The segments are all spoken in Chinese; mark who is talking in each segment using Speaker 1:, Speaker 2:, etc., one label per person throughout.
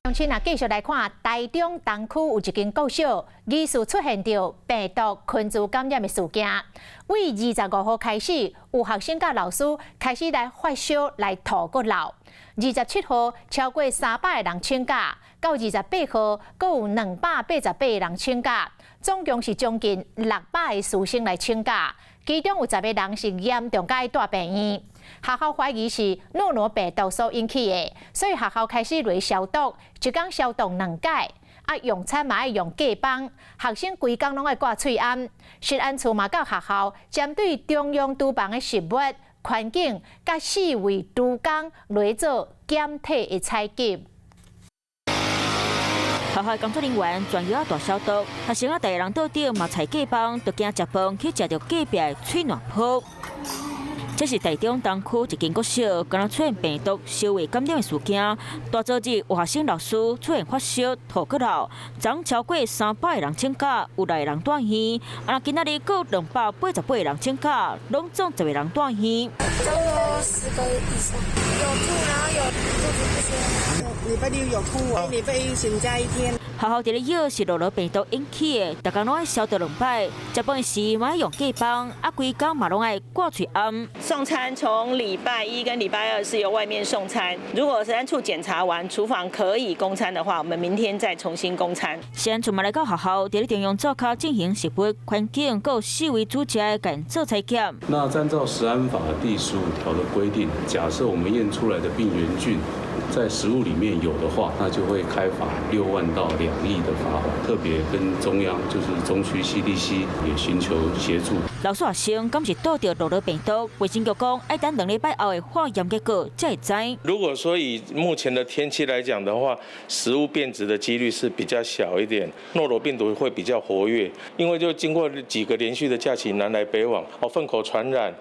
Speaker 1: 乡亲啊，继续来看台中东区有一间国小，疑似出现着病毒群组感染的事件。为25号开始，有学生甲老师开始来发烧、来吐、骨流。27号超过300个人请假，到28号，阁有288个人请假，总共是将近600个师生来请假，其中有10个人是严重甲大病院。学校怀疑是诺罗病毒所引起的，所以学校开始来消毒，一天消毒2届。用餐嘛要用隔板，学生规工拢爱挂喙罨。食安处嘛到学校针对中央厨房的食物、环境甲4位厨工来做检体的采集。
Speaker 2: 学校工作人员全员大消毒，学生第一人倒掉嘛菜隔板，就惊食饭去食到隔壁的喙烂泡。这是台中东区一间国小，刚刚出现病毒小胃感染的事件。大早日有学生老师出现发烧、吐骨流，总超过300个人请假，有6个人断院。今仔日各288个人请假，拢总10个人断院。
Speaker 3: 都有10个以上，有吐，然后有肚子不舒服。礼拜六有吐，礼拜一请假1天。
Speaker 2: 学校伫咧药是诺罗病毒引起的，大家拢爱消毒2摆，食饭时嘛用隔板，规工嘛拢爱挂喙罨。
Speaker 4: 送餐从礼拜1跟礼拜2是由外面送餐，如果食安处检查完厨房可以供餐的话，我们明天再重新供餐。
Speaker 2: 食安处嘛来到学校，伫咧中央灶骹进行食物、环境各4位主食的检做采检。
Speaker 5: 那按照食安法第15条的规定，假设我们验出来的病原菌在食物里面有的话，那就会开罚6万到2亿的罚款。特别跟中央就是中区 CDC 也寻求协助。
Speaker 2: 老师学生敢是倒着诺罗病毒？卫生局讲，要等2礼拜后的化验结果才会知。
Speaker 6: 如果说以目前的天气来讲的话，食物变质的几率是比较小一点，诺罗病毒会比较活跃，因为就经过几个连续的假期南来北往，粪口传染，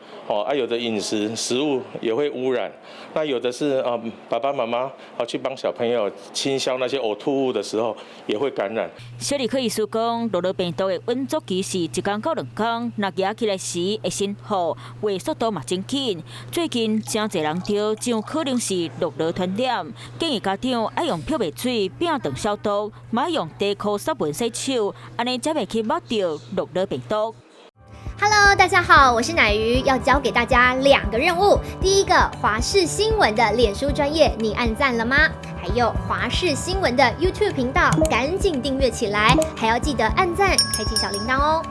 Speaker 6: 有的饮食食物也会污染，那有的是爸爸妈妈去帮小朋友清消那些呕吐物的时候，也会感染。
Speaker 2: 小儿科医师讲，诺罗病毒的稳足期是1天到2天，那压起来时会先好，胃速度嘛真紧。最近真侪人着，真有可能是诺罗传染。建议家长要用漂白水、扁长消毒，嘛用低酷杀菌洗手，安尼才袂去摸到诺罗病毒。
Speaker 7: Hello， 大家好，我是乃瑜，要教给大家2个任务。第一个，华视新闻的脸书专页，你按赞了吗？还有华视新闻的 YouTube 频道，赶紧订阅起来，还要记得按赞，开启小铃铛哦。